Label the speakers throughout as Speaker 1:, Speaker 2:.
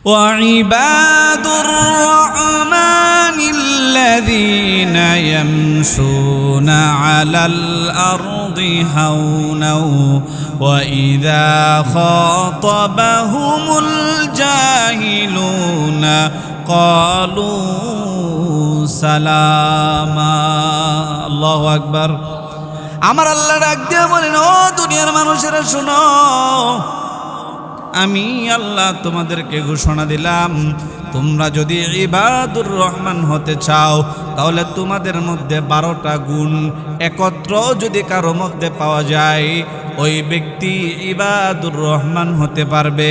Speaker 1: وعباد الرحمن الذين يمشون على الأرض هونا وإذا خاطبهم الجاهلون قالوا سلاما الله أكبر আমার আল্লাহ ডাক দিয়ে বলেন, ও দুনিয়ার মানুষেরা শুনো, আমি আল্লাহ তোমাদেরকে ঘোষণা দিলাম, তোমরা যদি ইবাদুর রহমান হতে চাও তাহলে তোমাদের মধ্যে 12টা গুণ একত্র যদি কারো মধ্যে পাওয়া যায়, ওই ব্যক্তি ইবাদুর রহমান হতে পারবে।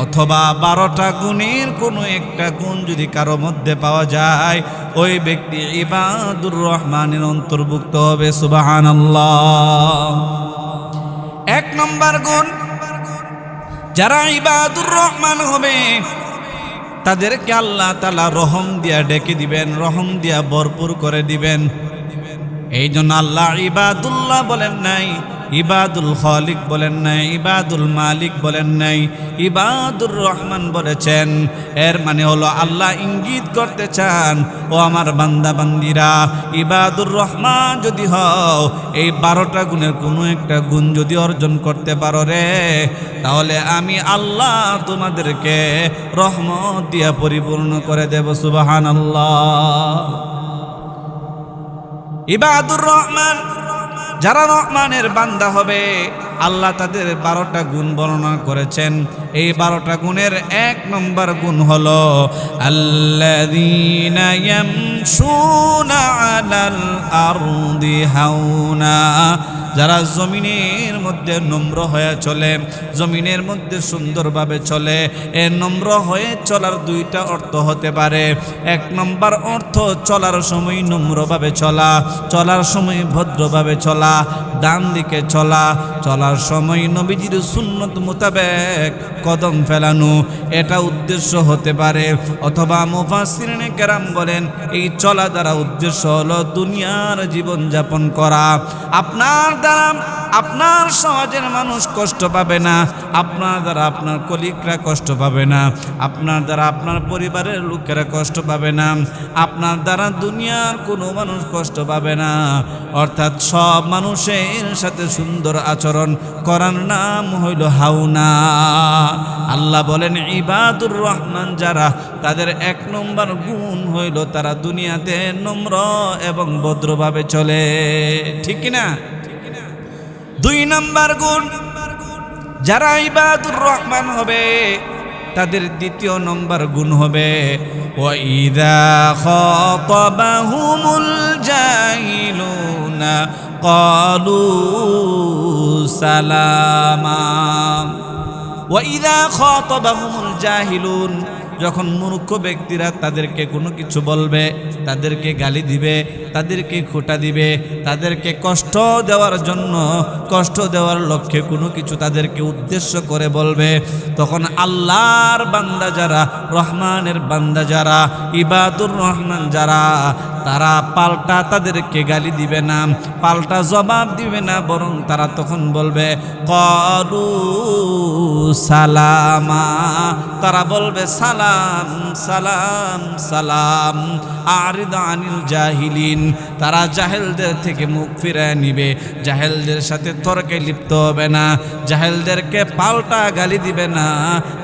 Speaker 1: অথবা 12টা গুণের কোনো একটা গুণ যদি কারো মধ্যে পাওয়া যায়, ওই ব্যক্তি ইবাদুর রহমানের অন্তর্ভুক্ত হবে। সুবহানাল্লাহ। 1 নম্বর গুণ, যারা ইবাদুর রহমান হবে তাদেরকে আল্লাহ তাআলা রহম দিয়া ডেকে দিবেন, রহম দিয়া ভরপুর করে দিবেন। এই জন্য আল্লাহ ইবাদুল্লাহ বলেন নাই, ইবাদুল খালিক বলেন নাই, ইবাদুল মালিক বলেন নাই, ইবাদুর রহমান বলেছেন। এর মানে হলো আল্লাহ ইঙ্গিত করতে চান, ও আমার বান্দা বান্দিরা, ইবাদুর রহমান যদি হও, এই 12টা গুণের কোনো একটা গুণ যদি অর্জন করতে পারো রে, তাহলে আমি আল্লাহ তোমাদেরকে রহমত দিয়া পরিপূর্ণ করে দেব। সুবহানাল্লাহ। ইবাদুর রহমান, যারা রহমানের বান্দা হবে, আল্লাহ তাদের 12টা গুণ বর্ণনা করেছেন। এই 12টা গুণের 1 নম্বর গুণ হলো আল্লাযীনা ইয়ামশুনা আলাল আরদি হাওনা, যারা জমিনের মধ্যে নম্র হয়ে চলে, জমিনের মধ্যে সুন্দরভাবে চলে। এ নম্র হয়ে চলার 2টা অর্থ হতে পারে। 1 নম্বর অর্থ চলার সময় নম্রভাবে চলা, চলার সময় ভদ্রভাবে চলা, ডান দিকে চলা, চলার সময় নবীজির সুন্নত মোতাবেক কদম ফেলানো, এটা উদ্দেশ্য হতে পারে। অথবা মুফাসসিরিনে কেরাম বলেন, এই চলা দ্বারা উদ্দেশ্য হলো দুনিয়ার জীবন যাপন করা। আপনার দ্বারা আপনার সমাজের মানুষ কষ্ট পাবে না, আপনার দ্বারা আপনার কলিগরা কষ্ট পাবে না, আপনার দ্বারা আপনার পরিবারের লোকেরা কষ্ট পাবে না, আপনার দ্বারা দুনিয়ার কোনো মানুষ কষ্ট পাবে না। অর্থাৎ সব মানুষের সাথে সুন্দর আচরণ করার নাম হইল হাওনা। আল্লাহ বলেন ইবাদুর রহমান যারা, তাদের 1 নম্বর গুণ হইল তারা দুনিয়াতে নম্র এবং ভদ্রভাবে চলে। ঠিক কিনা? 2 নম্বর গুণ, যারা ইবাদুর রহমান হবে তাদের 2য় নম্বর গুণ হবে ওয়াইদা খাতাবাহুমুল জাহিলুনা ক্বালু সালামা। ওয়াইদা খাতাবাহুমুল জাহিলুন, যখন মূর্খ ব্যক্তিরা তাদেরকে কোনো কিছু বলবে, তাদেরকে গালি দিবে, তাদেরকে খোঁটা দিবে, তাদেরকে কষ্ট দেওয়ার জন্য, কষ্ট দেওয়ার লক্ষ্যে কোনো কিছু তাদেরকে উদ্দেশ্য করে বলবে, তখন আল্লাহর বান্দা যারা, রহমানের বান্দা যারা, ইবাদুর রহমান যারা, তারা পাল্টা তাদেরকে গালি দিবে না, পাল্টা জবাব দিবে না, বরং তারা তখন বলবে ক্বালু সালামা, তারা বলবে সালাম সালাম সালাম। আরিদ আনিল জাহিলিন, তারা জাহেলদের থেকে মুখ ফিরিয়ে নিবে, জাহেলদের সাথে তর্কে লিপ্ত হবে না, জাহেলদেরকে পাল্টা গালি দিবে না,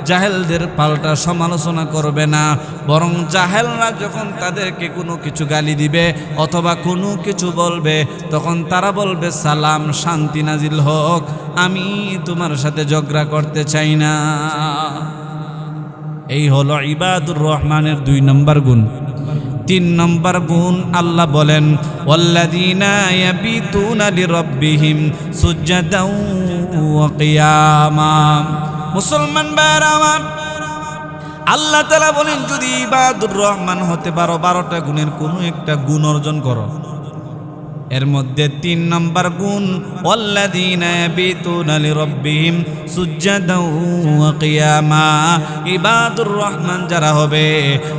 Speaker 1: জাহেলদের পাল্টা সমালোচনা করবে না, বরং জাহেলরা যখন তাদেরকে কোনো কিছু গালি দিবে অথবা কোনো কিছু বলবে, তখন তারা বলবে সালাম, শান্তি নাজিল হোক, আমি তোমার সাথে ঝগড়া করতে চাই না। এই হলো ইবাদুর রহমানের 2 নম্বর গুণ। 3 নম্বর গুণ আল্লাহ বলেন ওয়াল্লাযীনা ইয়াবিতুনা লিরাব্বিহিম সুজদাও ওয়া কিয়ামা। মুসলমান ভাইরা আমার, আল্লাহ তাআলা বলেন যদি ইবাদুর রহমান হতে পারো, 12টা গুণের কোনো একটা গুণ অর্জন করো, এর মধ্যে ৩ নম্বর গুণ ওয়াল্লাযীনা ইয়াবিতুনা লিরাব্বিহিম সুজদাও ওয়া কিয়ামা। ইবাদুর রহমান যারা হবে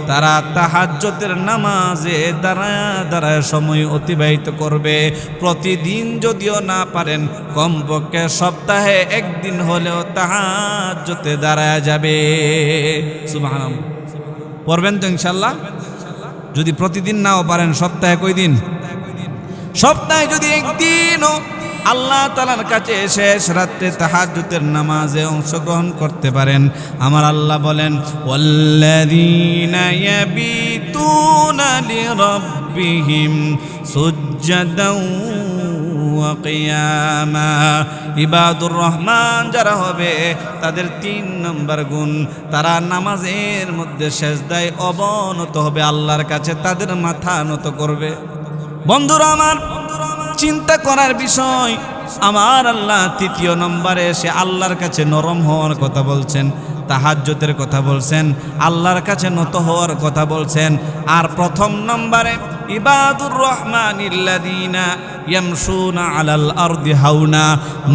Speaker 1: তারা তাহাজ্জুদের নামাজে দাঁড়ায় দাঁড়ায় সময় অতিবাহিত করবে। প্রতিদিন যদিও না পারেন, কমপক্ষে সপ্তাহে একদিন হলেও তাহাজ্জুদে দাঁড়ায় যাবে। সুবহানাল্লাহ, পড়বেন তো ইনশাআল্লাহ। যদি প্রতিদিন নাও পারেন, সপ্তাহে কয় দিন? সপ্তাহে যদি একদিনও আল্লাহ তাআলার কাছে শেষ রাত্রে তাহাজ্জুদের নামাজে অংশগ্রহণ করতে পারেন, আমার আল্লাহ বলেন ওয়াল্লাযীনা ইয়াবিতুনা লিরাব্বিহিম সুজদাও ওয়া কিয়ামা। ইবাদুর রহমান যারা হবে তাদের ৩ নম্বর গুণ, তারা নামাজের মধ্যে সেজদায় অবনত হবে, আল্লাহর কাছে তাদের মাথা নত করবে। বন্ধুরা আমার, চিন্তা করার বিষয়, আমার আল্লাহ ৩য় নম্বরে এসে আল্লাহর কাছে নরম হওয়ার কথা বলছেন, তাহাজ্জুদের কথা বলছেন, আল্লাহর কাছে নত হওয়ার কথা বলছেন। আর ১ম নম্বরে ইবাদুর রহমানিল্লাযীনা ইয়ামশুনা আলাল আরদি হাওনা,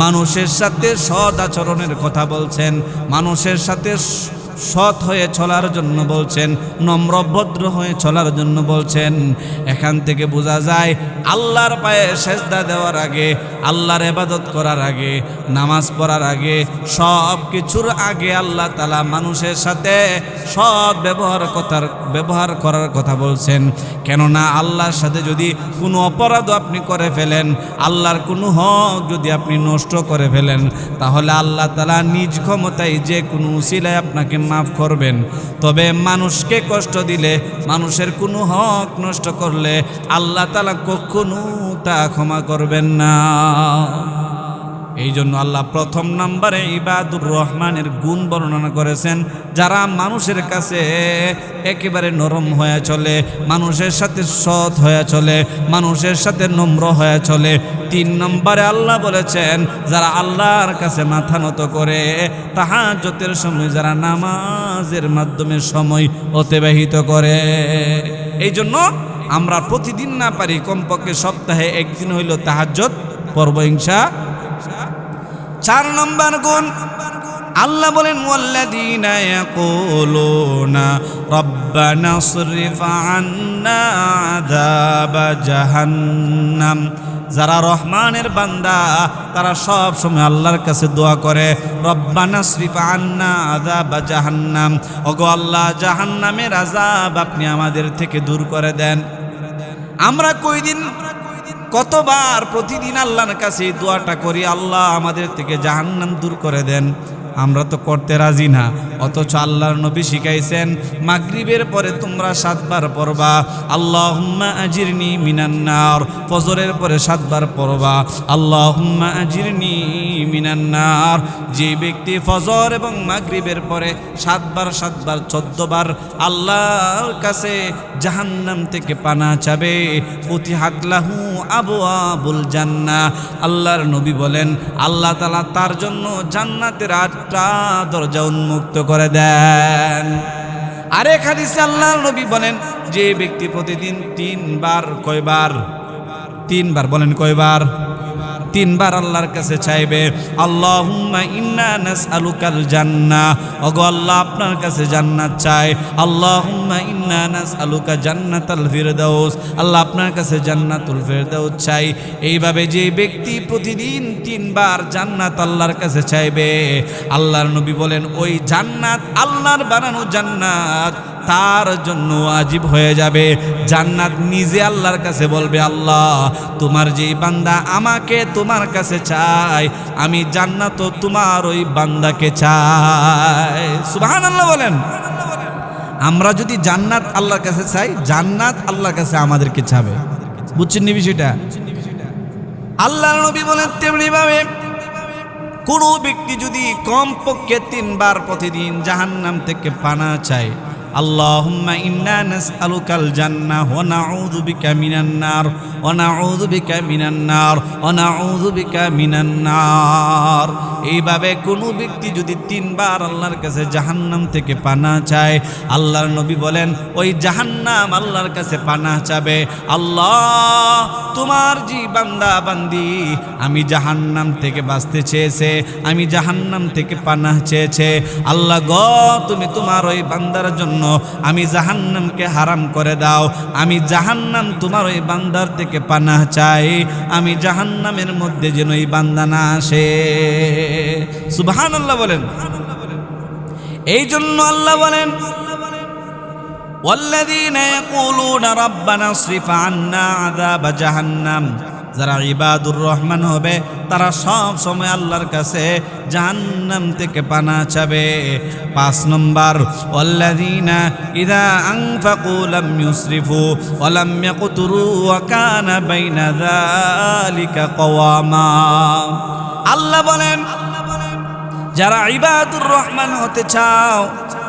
Speaker 1: মানুষের সাথে সৎ আচরণের কথা বলছেন, মানুষের সাথে সৎ হয়ে চলার জন্য বলছেন, নম্র ভদ্র হয়ে চলার জন্য বলছেন। এখান থেকে বোঝা যায় আল্লাহর পায়ে সেজদা দেওয়ার আগে, আল্লাহর ইবাদত করার আগে, নামাজ পড়ার আগে, সব কিছুর আগে আল্লাহ তাআলা মানুষের সাথে সৎ ব্যবহার করার কথা বলছেন। কেননা আল্লাহর সাথে যদি কোনো অপরাধ আপনি করে ফেলেন, আল্লাহর কোনো হক যদি আপনি নষ্ট করে ফেলেন, তাহলে আল্লাহ তাআলা নিজ ক্ষমতায় যে কোনো উসিলায় আপনাকে মাফ করবেন। তবে মানুষকে কষ্ট দিলে, মানুষের কোনো হক নষ্ট করলে আল্লাহ তাআলা কখনো তা ক্ষমা করবেন না। এই জন্য আল্লাহ ১ম নম্বরে ইবাদুর রহমানের গুণ বর্ণনা করেছেন, যারা মানুষের কাছে একেবারে নরম হয়ে চলে, মানুষের সাথে সৎ হয়ে চলে, মানুষের সাথে নম্র হয়ে চলে। ৩ নম্বরে আল্লাহ বলেছেন যারা আল্লাহর কাছে মাথা নত করে, তাহাজ্জুদের সময় যারা নামাজের মাধ্যমে সময় অতিবাহিত করে। এই জন্য আমরা প্রতিদিন না পারি, কমপক্ষে সপ্তাহে একদিন হইল তাহাজ্জুদ পড়ব ইনশাআল্লাহ। ৪ নম্বর গুণ, আল্লাহ বলেন ওয়াল্লাযীনা ইয়াকুলুনা রাব্বানা সরিফ আন্না আযাবা জাহান্নাম। যারা রহমানের বান্দা তারা সব সময় আল্লাহর কাছে দোয়া করে, রব্বানা সরিফ আন্না আযাবা জাহান্নাম, ওগো আল্লাহ জাহান্নামের আযাব আপনি আমাদের থেকে দূর করে দেন। আমরা কতবার প্রতিদিন আল্লাহর কাছে এই দোয়াটা করি, আল্লাহ আমাদের থেকে জাহান্নাম দূর করে দেন। আমরা তো করতে রাজি না, অথচ আল্লাহর নবী শিখাইছেন মাগরিবের পরে তোমরা 7 বার পড়বা আল্লাহুম্মা আজিরনি মিনান নার, ফজরের পরে 7 বার পড়বা আল্লাহুম্মা আজিরনি মিনান নার। যে ব্যক্তি ফজর এবং মাগরিবের পরে 7 বার 14 বার আল্লাহর কাছে জাহান্নাম থেকে পানা চাবে, ফুতিহাত লাহু আবওয়াবুল জান্নাহ। আল্লাহর নবী বলেন আল্লাহ তাআলা তার জন্য জান্নাতের 8টা দরজা উন্মুক্ত করে দেন। আরেক হাদিসে আল্লাহর নবী বলেন যে ব্যক্তি প্রতিদিন 3 বার, কয়বার? 3 বার, বলেন কয়বার? 3 বার আল্লাহর কাছে চাইবে আল্লাহুম্মা ইন্না নাসআলুকাল জান্নাহ, ওগো আল্লাহ আপনার কাছে জান্নাত চাই। আল্লাহুম্মা ইন্না নাসআলুকা জান্নাতাল ফিরদাউস, আল্লাহ আপনার কাছে জান্নাতুল ফিরদাউস চাই। এইভাবে যে ব্যক্তি প্রতিদিন 3 বার জান্নাত আল্লাহর কাছে চাইবে, আল্লাহর নবী বলেন ওই জান্নাত, আল্লাহর বানানো জান্নাত তার জন্য ওয়াজিব হয়ে যাবে। জান্নাত নিজে আল্লাহর কাছে বলবে আল্লাহ তোমার যেই বান্দা আমাকে তোমার কাছে চাই, আমি জান্নাতও তোমার ওই বান্দাকে চাই। সুবহানাল্লাহ বলেন। আমরা যদি জান্নাত আল্লাহর কাছে চাই, জান্নাত আল্লাহর কাছে আমাদেরকে চাবে। বুঝছেন নি বিষয়টা? আল্লাহর নবী বলেন তেমনি ভাবে কোনো ব্যক্তি যদি কমপক্ষে 3 বার প্রতিদিন জাহান্নাম থেকে পানা চায়, আল্লাহুম্মা ইন্না নাসআলুকাল জান্নাহ ওয়া নাউযু বিকা মিনান নার ওয়া নাউযু বিকা মিনান নার ওয়া নাউযু বিকা মিনান নার। এইভাবে কোনো ব্যক্তি যদি 3 বার আল্লাহর কাছে জাহান্নাম থেকে পানাহ চায়, আল্লাহর নবী বলেন ওই জাহান্নাম আল্লাহর কাছে পানাহ চাবে, আল্লাহ তোমার যে বান্দা বান্দি আমি জাহান্নাম থেকে বাঁচতে চেয়েছে, আমি জাহান্নাম থেকে পানাহ চেয়েছে, আল্লাহ গো তুমি তোমার ওই বান্দার জন্য আমি জাহান্নামকে হারাম করে দাও, আমি জাহান্নাম তোমার ওই বান্দার থেকে পানাহ চাই, আমি জাহান্নামের মধ্যে যেন এই বান্দা না আসে। সুবহানাল্লাহ বলেন। এই জন্য আল্লাহ বলেন ওয়াল্লাযীনা ইয়াকুলুনা রাব্বানা ইসরিফ আন্না আযাব জাহান্নাম, যারা ইবাদুর রহমান হবে তারা সব সময় আল্লাহর কাছে জাহান্নাম থেকে পানাহ চাবে। 5 নম্বর ওয়াল্লাযীনা ইযা আনফাকু লাম ইউসরিফু ওয়া লাম ইয়াকতুরু ওয়া কানা বাইনা যালিকা কওয়ামা। আল্লাহ বলেন যারা ইবাদুর রহমান হতে চাও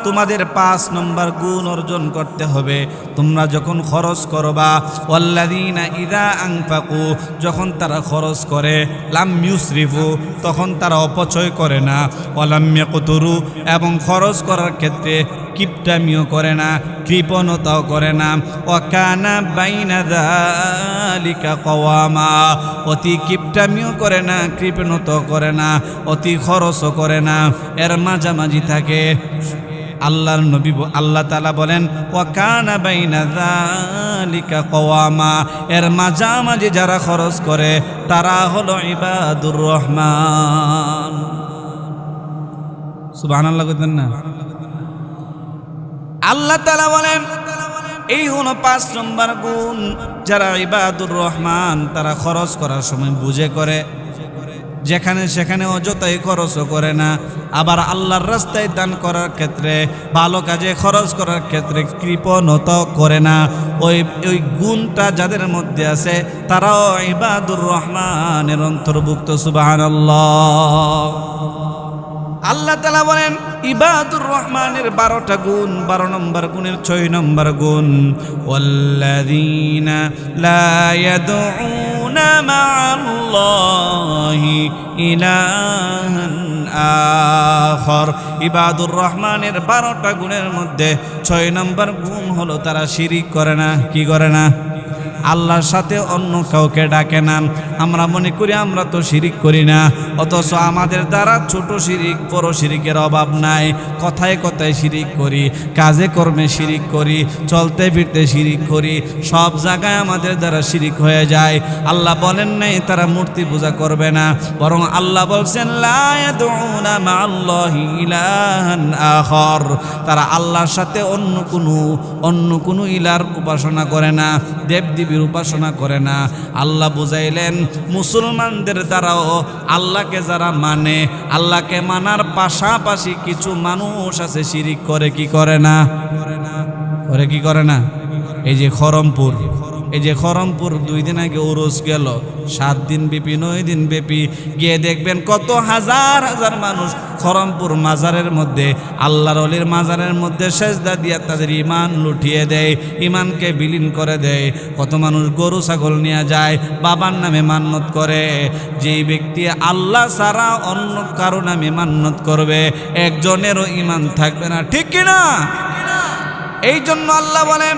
Speaker 1: তোমাদের 5 নম্বর গুণ অর্জন করতে হবে। তোমরা যখন খরচ করবা, ওয়াল্লাযীনা ইযা আনফাকু যখন তারা খরচ করে, লাম ইউসরিফু তখন তারা অপচয় করে না, ওয়া লাম ইয়াকতুরু এবং খরচ করার ক্ষেত্রে কিপটামিও করে না, কৃপণতাও করে না, ওয়া কানা বাইনা যালিকা কওয়ামা অতি কিপটামিও করে না, কৃপণতাও করে না, অতি খরচও করে না, এর মাঝামাঝি থাকে। আল্লাহর নবী আল্লাহ তাআলা বলেন ওয়া কানা বাইনা যালিকা কওয়ামা, এর মাঝামাঝি যারা খরচ করে তারা হলো ইবাদুর রহমান। সুবহানাল্লাহ কইতেন না? আল্লাহ তাআলা বলেন এই হলো 5 নম্বর গুণ, যারা ইবাদুর রহমান তারা খরচ করার সময় বুঝে করে, যেখানে সেখানে অযথাই খরচও করে না, আবার আল্লাহর রাস্তায় দান করার ক্ষেত্রে ভালো কাজে খরচ করার ক্ষেত্রে কৃপণতা করে না। ওই গুণটা যাদের মধ্যে আছে তারাও ইবাদুর রহমানের অন্তর্ভুক্ত। সুবহানাল্লাহ। আল্লাহ তাআলা বলেন ইবাদুর রহমানের 12টা গুণ, 12 নম্বর গুণের 6 নম্বর গুণ ওয়াল্লাযীনা লা ইয়াদউনা মা'আল্লাহি ইলাহান আখার। ইবাদুর রহমানের 12টা গুণের মধ্যে 6 নম্বর গুণ হলো তারা শিরিক করে না। কি করে না? আল্লাহর সাথে অন্য কাউকে ডাকে না। আমরা মনে করি আমরা তো শিরিক করি না, অথচ আমাদের দ্বারা ছোট শিরিক বড় শিরিকের অভাব নাই। কথায় কথায় শিরিক করি, কাজে কর্মে শিরিক করি, চলতে ফিরতে শিরিক করি, সব জায়গায় আমাদের দ্বারা শিরিক হয়ে যায়। আল্লাহ বলেন নাই তারা মূর্তি পূজা করবে না, বরং আল্লাহ বলছেন লা ইয়াদউনা মা'আল্লাহি ইলাহান আখার, তারা আল্লাহর সাথে অন্য কোনো ইলার উপাসনা করে না, দেবদেবীর উপাসনা করে না। আল্লাহ বুঝাইলেন মুসলমানদের দ্বারাও আল্লাহকে যারা মানে, আল্লাহকে মানার পাশাপাশি কিছু মানুষ আছে শিরিক করে। কি করে না? করে কি করে না? এই যে খরমপুর 2 দিন আগে উরুস গেল, 7 দিন ব্যাপী 9 দিন ব্যাপী, গিয়ে দেখবেন কত হাজার হাজার মানুষ খরমপুর মাজারের মধ্যে, আল্লাহর ওলির মাজারের মধ্যে সেজদা দিয়া তাদের ঈমান লুটিয়ে দেয়, ঈমানকে বিলীন করে দেয়। কত মানুষ গরু ছাগল নিয়ে যায়, বাবার নামে মান্নত করে। যেই ব্যক্তি আল্লাহ ছাড়া অন্য কারো নামে মান্নত করবে একজনেরও ঈমান থাকবে না। ঠিক কিনা? এই জন্য আল্লাহ বলেন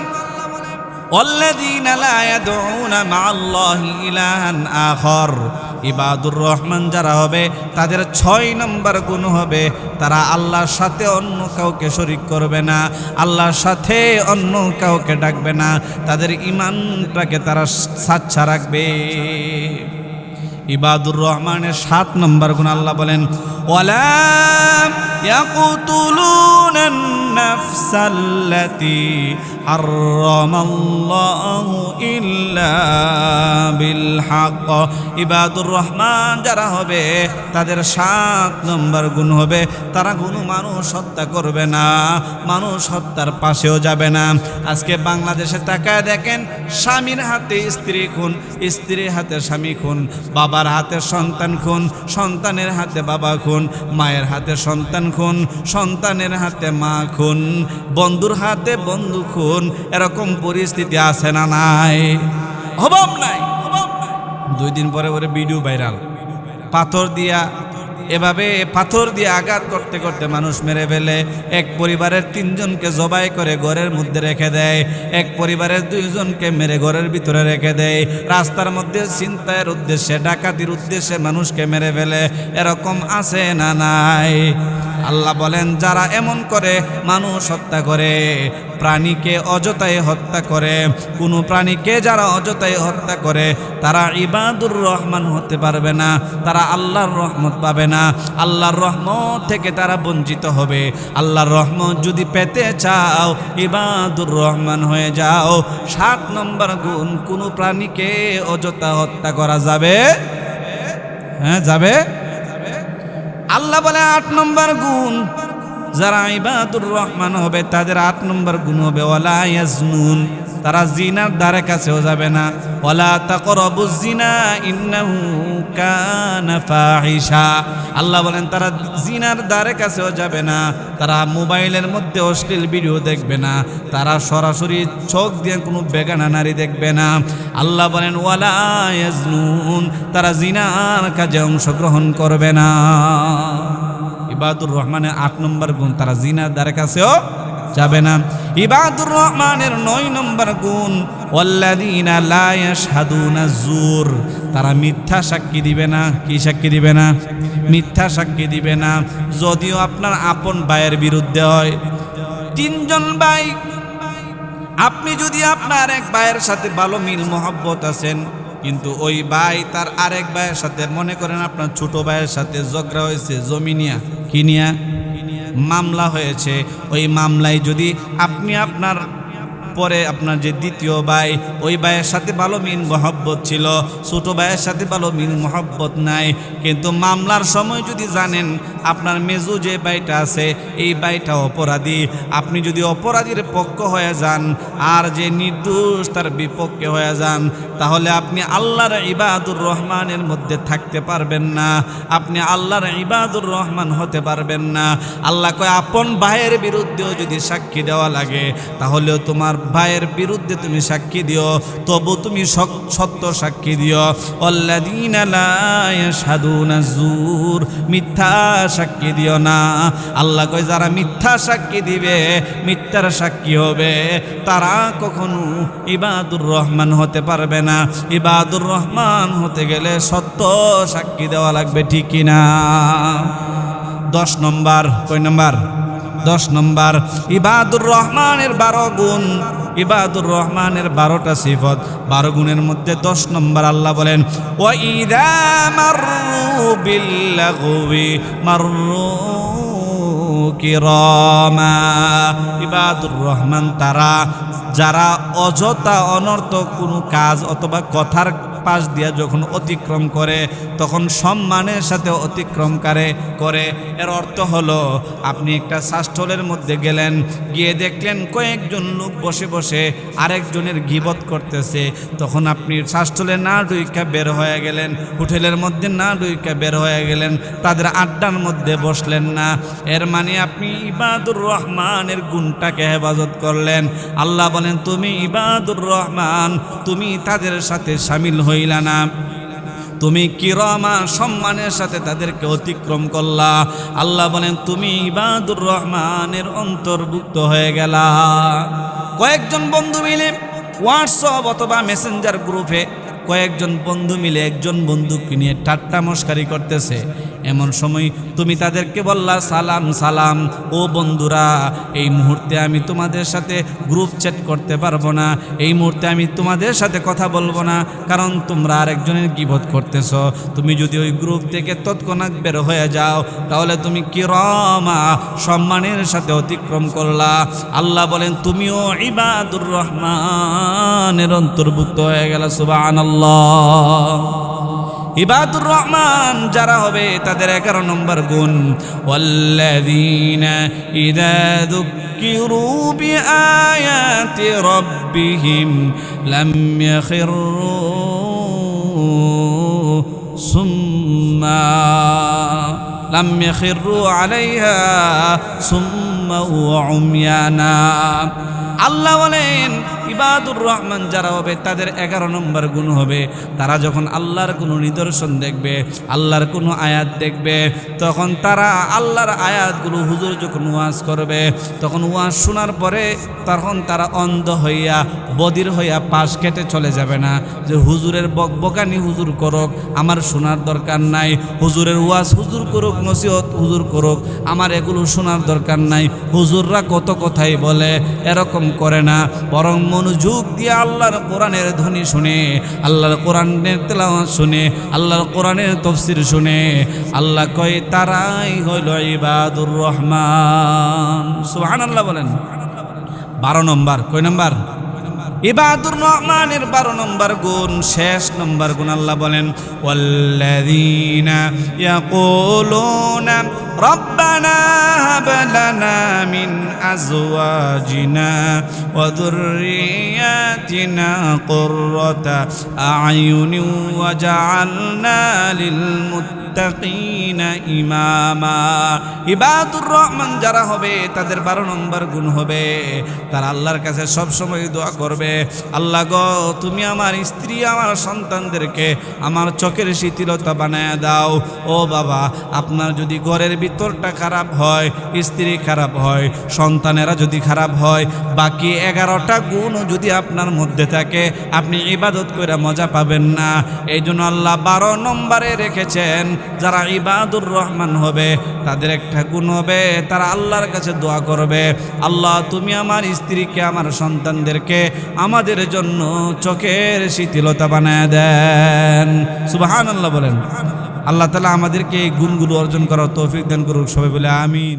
Speaker 1: ওয়াল্লাযীনা লা ইয়াদউনা মা'আল্লাহি ইলাহান আখার। ইবাদুর রহমান যারা হবে তাদের 6 নম্বর গুণ হবে তারা আল্লাহর সাথে অন্য কাউকে শরীক করবে না, আল্লাহর সাথে অন্য কাউকে ডাকবে না, তাদের ঈমানটাকে তারা সাচ্চা রাখবে। ইবাদুর রহমানের 7 নম্বর গুণ আল্লাহ বলেন ওয়ালা ইয়াকতুলুনান নাফসাল্লাতী হারামাল্লাহু ইল্লা বিল হক। ইবাদুর রহমান যারা হবে তাদের 7 নম্বর গুণ হবে তারা কোনো মানুষ হত্যা করবে না, মানুষ হত্যার পাশেও যাবে না। আজকে বাংলাদেশে তাকায় দেখেন, স্বামীর হাতে স্ত্রী খুন, স্ত্রীর হাতে স্বামী খুন, বাবার হাতে সন্তান খুন, সন্তানের হাতে বাবা খুন, মায়ের হাতে সন্তান খুন, সন্তানের হাতে মা খুন। খুন, বন্ধুর হাতে বন্ধু খুন, এরকম পরিস্থিতি আছে না নাই? অভাব নাই। 2 দিন পরে ওরে ভিডিও ভাইরাল, পাথর দিয়া এভাবে পাথর দিয়ে আঘাত করতে করতে মানুষ মেরে ফেলে। এক পরিবারের 3 জনকে জবাই করে ঘরের মধ্যে রেখে দেয়, এক পরিবারের 2 জনকে মেরে ঘরের ভিতরে রেখে দেয়। রাস্তার মধ্যে ছিনতাইয়ের উদ্দেশ্যে, ডাকাতির উদ্দেশ্যে মানুষকে মেরে ফেলে। এরকম আছে না নাই? আল্লাহ বলেন যারা এমন করে, মানুষ হত্যা করে, প্রাণীকে অযথায় হত্যা করে, কোনো প্রাণীকে যারা অযথায় হত্যা করে, তারা ইবাদুর রহমান হতে পারবে না, তারা আল্লাহর রহমত পাবে না, আল্লাহর রহমত থেকে তারা বঞ্চিত হবে। আল্লাহর রহমত যদি পেতে চাও, ইবাদুর রহমান হয়ে যাও। 7 নম্বর গুণ, কোনো প্রাণীকে অযথা হত্যা করা যাবে? হ্যাঁ, যাবে। আল্লাহ বলে 8 নম্বর গুণ, যারা ইবাদুর রহমান হবে তাদের 8 নম্বর গুণ হবে ওয়ালা ইয়াজনুন, তারা জিনার দ্বারে কাছেও যাবে না। ওয়ালা তাকরাবুজ জিনা ইন্নাহু কানা ফাহিশা, আল্লাহ বলেন তারা জিনার দ্বারে কাছেও যাবে না, তারা মোবাইলের মধ্যে অশ্লীল ভিডিও দেখবে না, তারা সরাসরি চোখ দিয়ে কোনো বেগানা নারী দেখবে না। আল্লাহ বলেন ওয়ালা ইয়াজনুন, তারা জিনার কাজে অংশগ্রহণ করবে না। ইবাদুর রহমানের 8 নম্বর গুণ, তারা জিনার দ্বারে কাছেও যাবে না। ইবাদুর রহমানের 9 নম্বর গুণ, ওয়াল্লাযীনা লা ইয়াশহাদুনা যুর, তারা মিথ্যা সাক্ষী দিবে না। কি সাক্ষী দিবে না? মিথ্যা সাক্ষী দিবে না। যদিও আপনার আপন ভাইয়ের বিরুদ্ধে হয়। 3 জন ভাই, আপনি যদি আপনার এক ভাইয়ের সাথে ভালো মিল মহব্বত আছেন, কিন্তু ওই ভাই তার আরেক ভাইয়ের সাথে, মনে করেন আপনার ছোট ভাইয়ের সাথে ঝগড়া হয়েছে জমি নিয়া, কি নিয়া মামলা হয়েছে, ওই মামলায় যদি আপনি আপনার পরে আপনার যে দ্বিতীয় ভাই, ওই ভাইয়ের সাথে ভালো মিল মহব্বত ছিল, ছোট ভাইয়ের সাথে ভালো মিল মহব্বত নাই, কিন্তু মামলার সময় যদি জানেন আপনার মেজু যে ভাইটা আছে এই ভাইটা অপরাধী, আপনি যদি অপরাধীর পক্ষ হয়ে যান আর যে নির্দোষ তার বিপক্ষে হয়ে যান, তাহলে আপনি আল্লাহর ইবাদুর রহমানের মধ্যে থাকতে পারবেন না, আপনি আল্লাহর ইবাদুর রহমান হতে পারবেন না। আল্লাহ কয় আপন ভাইয়ের বিরুদ্ধেও যদি সাক্ষী দেওয়া লাগে, তাহলেও তোমার ভাইয়ের বিরুদ্ধে তুমি সাক্ষী দিও, তবু তুমি সত্য সাক্ষী দিও। আল্লাযীনা লা ইয়াশহাদুনা যুর, মিথ্যা সাক্ষী দিও না। আল্লাহ কয় যারা মিথ্যা সাক্ষী দিবে, মিথ্যার সাক্ষী হবে, তারা কখনো ইবাদুর রহমান হতে পারবে না। ইবাদুর রহমান হতে গেলে সত্য সাক্ষী দেওয়া লাগবে, ঠিক কিনা? 10 নম্বর, কয় নম্বর? 10 নম্বর, ইবাদুর রহমানের 12 গুণ, ইবাদুর রহমানের 12টা সিফত, 12 গুণের মধ্যে 10 নম্বর আল্লাহ বলেন ওয়া ইযা মাররু বিল্লাগwi মাররু কিরামা। ইবাদুর রহমান তারা যারা অযথা অনর্থক কোনো কাজ অথবা কথার পাশ দিয়া যখন অতিক্রম করে, তখন সম্মানের সাথে অতিক্রম করে। এর অর্থ হলো আপনি একটা শাস্ত্রের মধ্যে গেলেন, গিয়ে দেখলেন কয়েকজন লোক বসে বসে আরেকজনের গীবত করতেছে, তখন আপনি শাস্ত্রে না ঢুইকা বের হয়ে গেলেন, হোটেলের মধ্যে না ঢুইকা বের হয়ে গেলেন, তাদের আড্ডার মধ্যে বসলেন না। এর মানে আপনি ইবাদুর রহমানের গুণটাকে হেফাজত করলেন। আল্লাহ বলেন তুমি ইবাদুর রহমান, তুমি তাদের সাথে শামিল হইলা না, তুমি কিরামা সম্মানের সাথে তাদেরকে অতিক্রম করলা। আল্লাহ বলেন তুমি ইবাদুর রহমানের অন্তর্ভুক্ত হয়ে গেলা। কয়েকজন বন্ধু মিলে হোয়াটসঅ্যাপ অথবা মেসেঞ্জার গ্রুপে কয়েকজন বন্ধু মিলে একজন বন্ধুকে নিয়ে ঠাট্টা মস্কারি করতেছে, এমন সময় তুমি তাদেরকে বললা সালাম সালাম, ও বন্ধুরা এই মুহূর্তে আমি তোমাদের সাথে গ্রুপ চ্যাট করতে পারবো না, এই মুহূর্তে আমি তোমাদের সাথে কথা বলবো না, কারণ তোমরা আরেকজনের গীবত করতেছো। তুমি যদি ওই গ্রুপ থেকে তৎক্ষণাৎ বের হয়ে যাও, তাহলে তুমি কিরামা সম্মানের সাথে অতিক্রম করলা। আল্লাহ বলেন তুমিও ইবাদুর রহমানের অন্তর্ভুক্ত হয়ে গেল। সুবহানাল্লাহ। ইবাদুর রহমান যারা হবে তাদের 11 নম্বর গুণ, ওয়াল্লাযীনা ইযা যুক্কিরু বিআয়াতি রাব্বিহিম লাম ইয়াখিরু সুম্মা লাম ইয়াখিরু আলাইহা সুম্মা সুম্মা ওয়া উময়ানা। আল্লাহ বলেন ইবাদুর রহমান যারা হবে তাদের 11 নম্বর গুণ হবে, তারা যখন আল্লাহর কোনো নিদর্শন দেখবে, আল্লাহর কোনো আয়াত দেখবে, তখন তারা আল্লাহর আয়াতগুলো হুজুর যখন ওয়াজ করবে, তখন ওয়াজ শোনার পরে তখন তারা অন্ধ হইয়া বধির হইয়া পাশ কেটে চলে যাবে না যে হুজুরের বকবকানি হুজুর করুক, আমার শোনার দরকার নাই, হুজুরের ওয়াজ হুজুর করুক, নসিহত হুজুর করুক, আমার এগুলো শোনার দরকার নাই, হুজুররা কত কথাই বলে, এরকম করে না। বরং মনোযোগ দিয়ে আল্লাহর কোরআনের ধ্বনি শুনে, আল্লাহর কোরআনের তেলাওয়াত শুনে, আল্লাহর কোরআনের তাফসীর শুনে, আল্লাহ কয় তারাই হইল ইবাদুর রহমান। সুবহানাল্লাহ বলেন। 12 নম্বর, কয় নম্বর? ইবাদুর রহমানের 12 নম্বর গুণ, শেষ নম্বর গুণ আল্লাহ বলেন ওয়াল্লাযীনা ইয়াকুলুনা রব্বানা হাব লানা মিন আজওয়াজিনা ওয়া যুররিয়াতিনা কুররাতা আ'য়ুনিন ওয়াজআলনা লিল মুত্তাকিনা ইমামা। ইবাদুর রহমান যারা হবে তাদের 12 নম্বর গুণ হবে, তারা আল্লাহর কাছে সব সময় দোয়া করবে, আল্লাহ গো তুমি আমার স্ত্রী আমার সন্তানদেরকে আমার চোখের শিথিলতা বানায় দাও। ও বাবা, আপনার যদি ঘরের ভিতরটা খারাপ হয়, স্ত্রী খারাপ হয়, সন্তানেরা যদি খারাপ হয়, বাকি 11টা গুণও যদি আপনার মধ্যে থাকে, আপনি ইবাদত করে মজা পাবেন না। এই জন্য আল্লাহ 12 নম্বরে রেখেছেন, যারা ইবাদুর রহমান হবে তাদের একটা গুণ হবে, তারা আল্লাহর কাছে দোয়া করবে, আল্লাহ তুমি আমার স্ত্রীকে আমার সন্তানদেরকে আমাদের জন্য চোখের শিথিলতা বানায় দেন। সুবহানাল্লাহ বলেন। আল্লাহ তাআলা আমাদেরকে এই গুণগুলো অর্জন করার তৌফিক দান করুক, সবাই বলে আমিন।